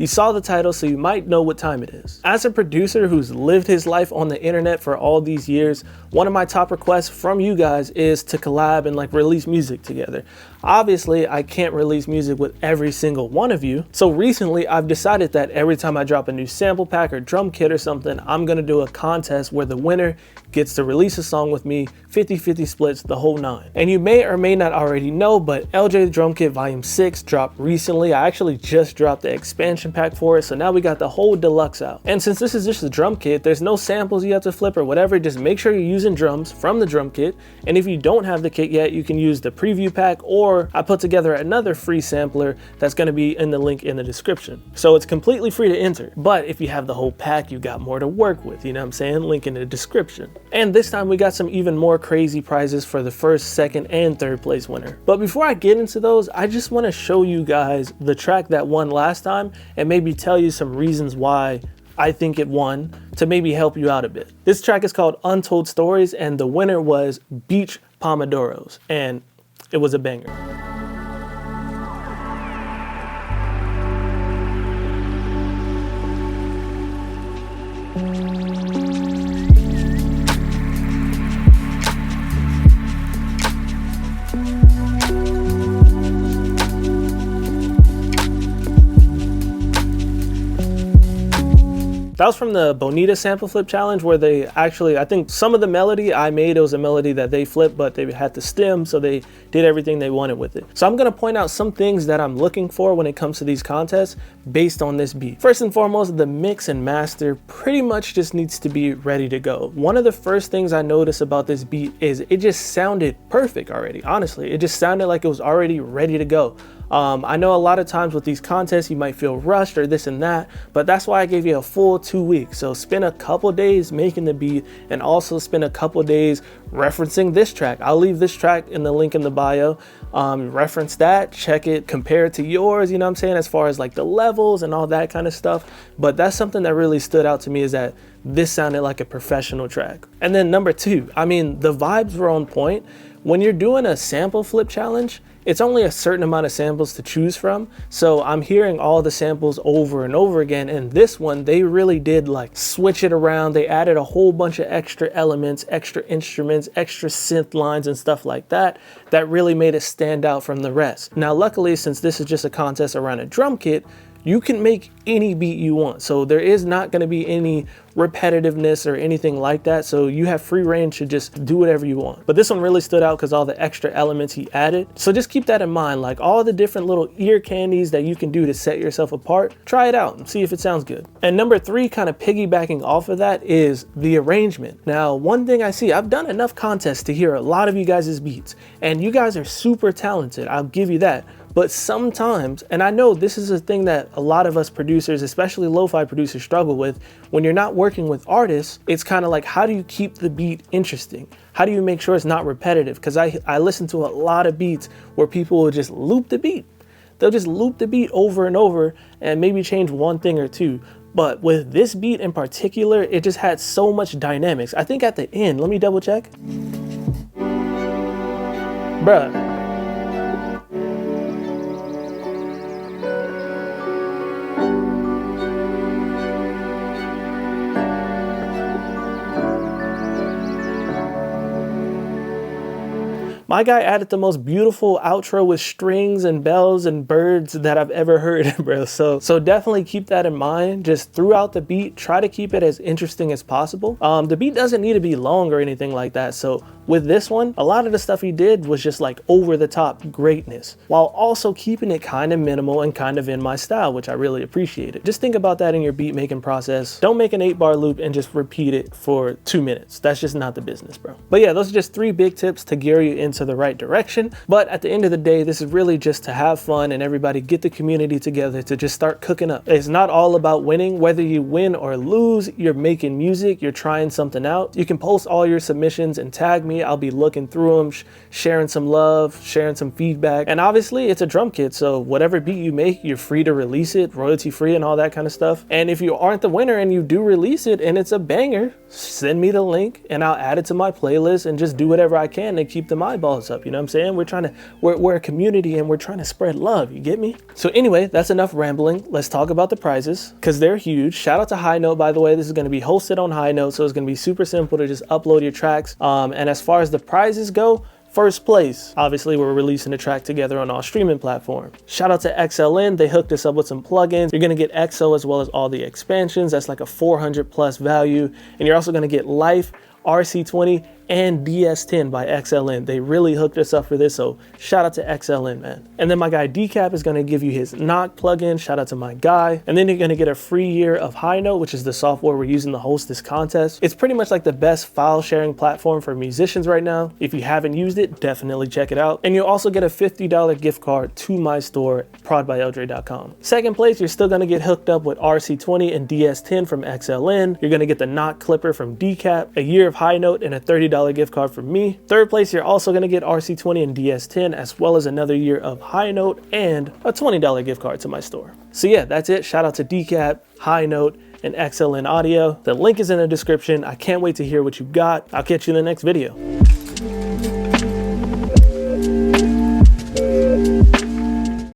You saw the title, so you might know what time it is. As a producer who's lived his life on the internet for all these years, one of my top requests from you guys is to collab and like release music together. Obviously, I can't release music with every single one of you. So recently I've decided that every time I drop a new sample pack or drum kit or something, I'm gonna do a contest where the winner gets to release a song with me, 50-50 splits, the whole nine. And you may or may not already know, but L.Dre Drum Kit Volume 6 dropped recently. I actually just dropped the expansion pack for it, so now we got the whole deluxe out. And since this is just a drum kit, there's no samples you have to flip or whatever. Just make sure you're using drums from the drum kit. And if you don't have the kit yet, you can use the preview pack, or I put together another free sampler that's gonna be in the link in the description. So it's completely free to enter. But if you have the whole pack, you got more to work with, you know what I'm saying? Link in the description. And this time we got some even more crazy prizes for the first, second, and third place winner. But before I get into those, I just want to show you guys the track that won last time and maybe tell you some reasons why I think it won to maybe help you out a bit. This track is called Untold Stories, and the winner was Beach Pomodoros, and it was a banger. That was from the Bonita sample flip challenge, where they actually, I think some of the melody I made, it was a melody that they flipped, but they had the stem, so they did everything they wanted with it. So I'm gonna point out some things that I'm looking for when it comes to these contests based on this beat. First and foremost, the mix and master pretty much just needs to be ready to go. One of the first things I noticed about this beat is it just sounded perfect already. Honestly, it just sounded like it was already ready to go. I know a lot of times with these contests you might feel rushed or this and that, but that's why I gave you a full 2 weeks. So spend a couple days making the beat and also spend a couple days referencing this track. I'll leave this track in the link in the bio. Reference that, check it, compare it to yours, you know what I'm saying, as far as like the levels and all that kind of stuff. But that's something that really stood out to me, is that this sounded like a professional track. And then number two, I mean, the vibes were on point. When you're doing a sample flip challenge, it's only a certain amount of samples to choose from. So I'm hearing all the samples over and over again. And this one, they really did like switch it around. They added a whole bunch of extra elements, extra instruments, extra synth lines and stuff like that, that really made it stand out from the rest. Now, luckily, since this is just a contest around a drum kit, you can make any beat you want. So there is not going to be any repetitiveness or anything like that. So you have free reign to just do whatever you want. But this one really stood out because all the extra elements he added. So just keep that in mind, like all the different little ear candies that you can do to set yourself apart. Try it out and see if it sounds good. And number three, kind of piggybacking off of that, is the arrangement. Now, one thing I see, I've done enough contests to hear a lot of you guys' beats, and you guys are super talented. I'll give you that. But sometimes, and I know this is a thing that a lot of us producers, especially lo-fi producers, struggle with, when you're not working with artists, it's kind of like, how do you keep the beat interesting? How do you make sure it's not repetitive? Because I listen to a lot of beats where people will just loop the beat. They'll just loop the beat over and over and maybe change one thing or two. But with this beat in particular, it just had so much dynamics. I think at the end, let me double check. Bruh. My guy added the most beautiful outro with strings and bells and birds that I've ever heard, bro. So definitely keep that in mind. Just throughout the beat, try to keep it as interesting as possible. The beat doesn't need to be long or anything like that. So with this one, a lot of the stuff he did was just like over the top greatness, while also keeping it kind of minimal and kind of in my style, which I really appreciated. Just think about that in your beat making process. Don't make an 8-bar loop and just repeat it for 2 minutes. That's just not the business, bro. But yeah, those are just 3 big tips to gear you into the right direction. But at the end of the day, this is really just to have fun and everybody get the community together to just start cooking up. It's not all about winning. Whether you win or lose, you're making music, you're trying something out. You can post all your submissions and tag me me, I'll be looking through them, sharing some love, sharing some feedback. And obviously it's a drum kit, so whatever beat you make, you're free to release it, royalty free and all that kind of stuff. And if you aren't the winner and you do release it and it's a banger, send me the link and I'll add it to my playlist and just do whatever I can to keep them eyeballs up. You know what I'm saying? We're a community and we're trying to spread love. You get me? So anyway, that's enough rambling. Let's talk about the prizes because they're huge. Shout out to High Note, by the way. This is going to be hosted on High Note, so it's going to be super simple to just upload your tracks. And as far as the prizes go, first place, obviously we're releasing the track together on all streaming platforms. Shout out to XLN, they hooked us up with some plugins. You're gonna get EXO as well as all the expansions. That's like a 400 plus value. And you're also gonna get Life, RC20, and DS10 by XLN. They really hooked us up for this, so shout out to XLN, man. And then my guy Decap is gonna give you his Knock plugin. Shout out to my guy. And then you're gonna get a free year of High Note, which is the software we're using to host this contest. It's pretty much like the best file sharing platform for musicians right now. If you haven't used it, definitely check it out. And you'll also get a $50 gift card to my store, prodbyldre.com. Second place, you're still gonna get hooked up with RC20 and DS10 from XLN. You're gonna get the Knock clipper from Decap, a year of High Note, and a $30 gift card from me. Third place, you're also going to get RC20 and DS10 as well as another year of High Note and a $20 gift card to my store. So yeah, that's it. Shout out to Decap, High Note, and XLN Audio. The link is in the description. I can't wait to hear what you got. I'll catch you in the next video.